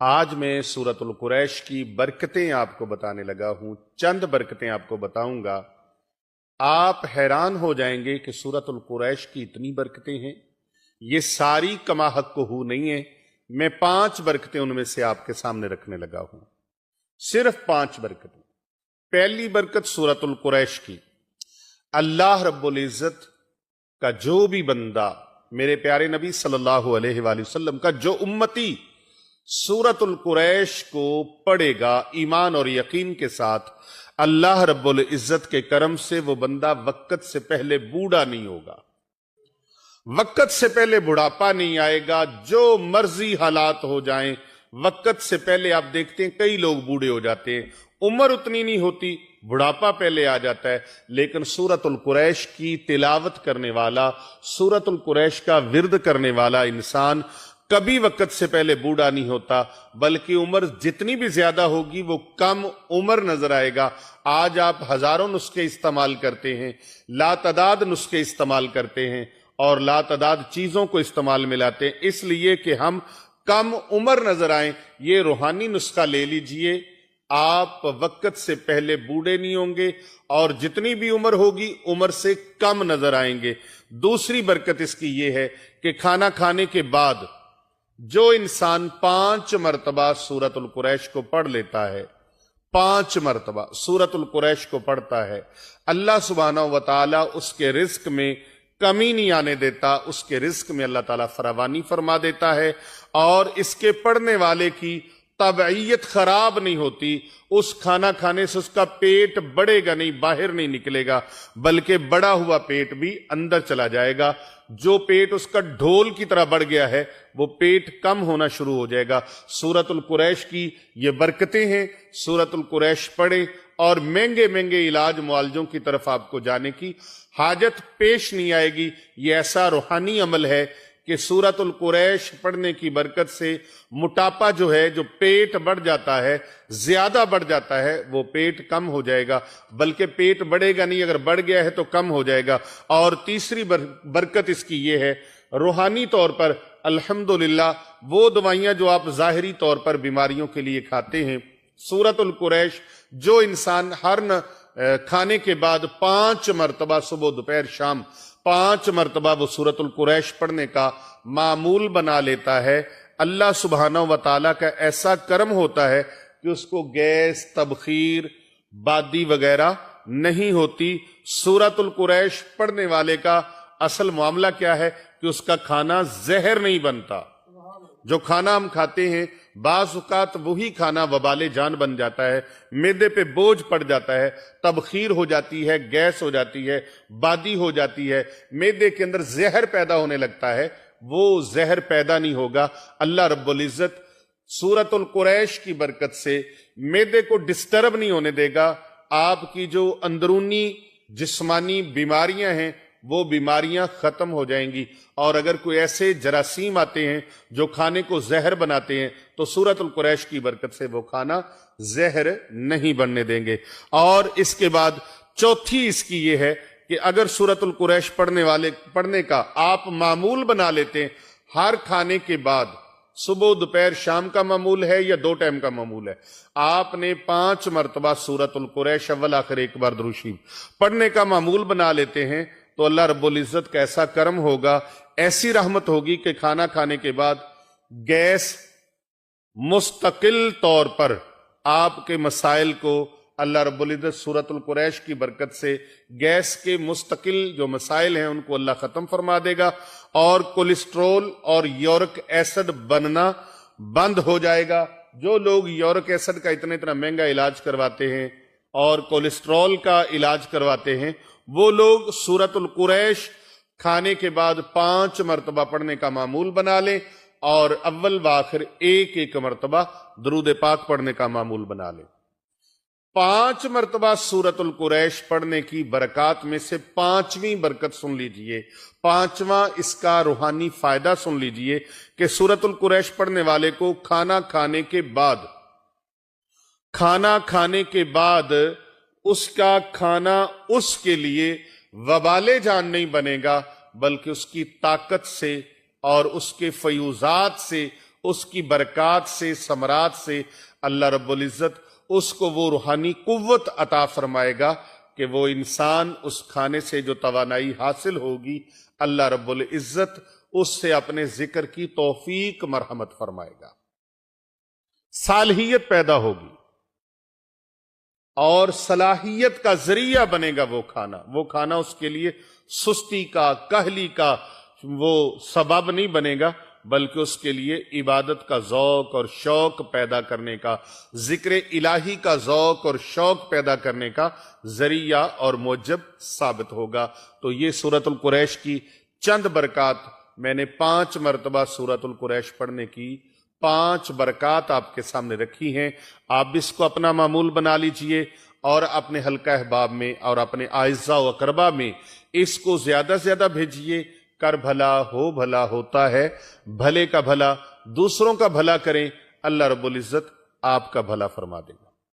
آج میں سورۃ القریش کی برکتیں آپ کو بتانے لگا ہوں۔ چند برکتیں آپ کو بتاؤں گا، آپ حیران ہو جائیں گے کہ سورۃ القریش کی اتنی برکتیں ہیں۔ یہ ساری کما حق ہو نہیں ہے، میں 5 برکتیں ان میں سے آپ کے سامنے رکھنے لگا ہوں، صرف 5 برکتیں۔ پہلی برکت سورۃ القریش کی، اللہ رب العزت کا جو بھی بندہ، میرے پیارے نبی صلی اللہ علیہ وآلہ وسلم کا جو امتی سورۃ القریش کو پڑھے گا ایمان اور یقین کے ساتھ، اللہ رب العزت کے کرم سے وہ بندہ وقت سے پہلے بوڑھا نہیں ہوگا، وقت سے پہلے بڑھاپا نہیں آئے گا۔ جو مرضی حالات ہو جائیں، وقت سے پہلے آپ دیکھتے ہیں کئی لوگ بوڑھے ہو جاتے ہیں، عمر اتنی نہیں ہوتی، بڑھاپا پہلے آ جاتا ہے، لیکن سورۃ القریش کی تلاوت کرنے والا، سورۃ القریش کا ورد کرنے والا انسان کبھی وقت سے پہلے بوڑھا نہیں ہوتا، بلکہ عمر جتنی بھی زیادہ ہوگی وہ کم عمر نظر آئے گا۔ آج آپ ہزاروں نسخے استعمال کرتے ہیں، لا تعداد نسخے استعمال کرتے ہیں اور لا تعداد چیزوں کو استعمال میں لاتے ہیں، اس لیے کہ ہم کم عمر نظر آئیں۔ یہ روحانی نسخہ لے لیجئے، آپ وقت سے پہلے بوڑھے نہیں ہوں گے اور جتنی بھی عمر ہوگی عمر سے کم نظر آئیں گے۔ دوسری برکت اس کی یہ ہے کہ کھانا کھانے کے بعد جو انسان 5 مرتبہ سورۃ القریش کو پڑھ لیتا ہے، 5 مرتبہ سورۃ القریش کو پڑھتا ہے، اللہ سبحانہ وتعالی اس کے رزق میں کمی نہیں آنے دیتا، اس کے رزق میں اللہ تعالیٰ فراوانی فرما دیتا ہے، اور اس کے پڑھنے والے کی طبعیت خراب نہیں ہوتی۔ اس کھانا کھانے سے اس کا پیٹ بڑھے گا نہیں، باہر نہیں نکلے گا، بلکہ بڑا ہوا پیٹ بھی اندر چلا جائے گا۔ جو پیٹ اس کا ڈھول کی طرح بڑھ گیا ہے وہ پیٹ کم ہونا شروع ہو جائے گا۔ سورۃ القریش کی یہ برکتیں ہیں، سورۃ القریش پڑھیں اور مہنگے مہنگے علاج معالجوں کی طرف آپ کو جانے کی حاجت پیش نہیں آئے گی۔ یہ ایسا روحانی عمل ہے کہ سورۃ القریش پڑھنے کی برکت سے موٹاپا جو ہے، جو پیٹ بڑھ جاتا ہے، زیادہ بڑھ جاتا ہے، وہ پیٹ کم ہو جائے گا، بلکہ پیٹ بڑھے گا نہیں، اگر بڑھ گیا ہے تو کم ہو جائے گا۔ اور تیسری برکت اس کی یہ ہے، روحانی طور پر الحمدللہ وہ دوائیاں جو آپ ظاہری طور پر بیماریوں کے لیے کھاتے ہیں، سورۃ القریش جو انسان ہر کھانے کے بعد 5 مرتبہ صبح دوپہر شام 5 مرتبہ وہ سورۃ القریش پڑھنے کا معمول بنا لیتا ہے، اللہ سبحانہ وتعالیٰ کا ایسا کرم ہوتا ہے کہ اس کو گیس، تبخیر، بادی وغیرہ نہیں ہوتی۔ سورۃ القریش پڑھنے والے کا اصل معاملہ کیا ہے کہ اس کا کھانا زہر نہیں بنتا۔ جو کھانا ہم کھاتے ہیں بعض اوقات وہی کھانا وبال جان بن جاتا ہے، معدے پہ بوجھ پڑ جاتا ہے، تبخیر ہو جاتی ہے، گیس ہو جاتی ہے، بادی ہو جاتی ہے، معدے کے اندر زہر پیدا ہونے لگتا ہے۔ وہ زہر پیدا نہیں ہوگا، اللہ رب العزت سورۃ القریش کی برکت سے معدے کو ڈسٹرب نہیں ہونے دے گا۔ آپ کی جو اندرونی جسمانی بیماریاں ہیں وہ بیماریاں ختم ہو جائیں گی، اور اگر کوئی ایسے جراثیم آتے ہیں جو کھانے کو زہر بناتے ہیں تو سورۃ القریش کی برکت سے وہ کھانا زہر نہیں بننے دیں گے۔ اور اس کے بعد چوتھی اس کی یہ ہے کہ اگر سورۃ القریش پڑھنے کا آپ معمول بنا لیتے ہیں، ہر کھانے کے بعد صبح دوپہر شام کا معمول ہے یا 2 ٹائم کا معمول ہے، آپ نے 5 مرتبہ سورۃ القریش اول آخر ایک بار درود شریف پڑھنے کا معمول بنا لیتے ہیں تو اللہ رب العزت کا ایسا کرم ہوگا، ایسی رحمت ہوگی کہ کھانا کھانے کے بعد گیس مستقل طور پر آپ کے مسائل کو اللہ رب العزت سورۃ القریش کی برکت سے گیس کے مستقل جو مسائل ہیں ان کو اللہ ختم فرما دے گا، اور کولیسٹرول اور یورک ایسڈ بننا بند ہو جائے گا۔ جو لوگ یورک ایسڈ کا اتنا مہنگا علاج کرواتے ہیں اور کولیسٹرول کا علاج کرواتے ہیں، وہ لوگ سورۃ القریش کھانے کے بعد 5 مرتبہ پڑھنے کا معمول بنا لیں، اور اول و آخر ایک مرتبہ درود پاک پڑھنے کا معمول بنا لیں۔ 5 مرتبہ سورۃ القریش پڑھنے کی برکات میں سے 5ویں برکت سن لیجئے، 5واں اس کا روحانی فائدہ سن لیجئے کہ سورۃ القریش پڑھنے والے کو کھانا کھانے کے بعد اس کا کھانا اس کے لیے وبال جان نہیں بنے گا، بلکہ اس کی طاقت سے اور اس کے فیوزات سے اس کی برکات سے، ثمرات سے اللہ رب العزت اس کو وہ روحانی قوت عطا فرمائے گا کہ وہ انسان اس کھانے سے جو توانائی حاصل ہوگی، اللہ رب العزت اس سے اپنے ذکر کی توفیق مرحمت فرمائے گا، صالحیت پیدا ہوگی اور صلاحیت کا ذریعہ بنے گا وہ کھانا اس کے لیے سستی کا، کاہلی کا وہ سبب نہیں بنے گا، بلکہ اس کے لیے عبادت کا ذوق اور شوق پیدا کرنے کا، ذکر الہی کا ذوق اور شوق پیدا کرنے کا ذریعہ اور موجب ثابت ہوگا۔ تو یہ سورۃ القریش کی چند برکات، میں نے 5 مرتبہ سورۃ القریش پڑھنے کی 5 برکات آپ کے سامنے رکھی ہیں۔ آپ اس کو اپنا معمول بنا لیجئے اور اپنے حلقہ احباب میں اور اپنے اعزاء و اقربا میں اس کو زیادہ سے زیادہ بھیجئے۔ کر بھلا ہو بھلا ہوتا ہے، بھلے کا بھلا دوسروں کا بھلا کریں، اللہ رب العزت آپ کا بھلا فرما دیں گے۔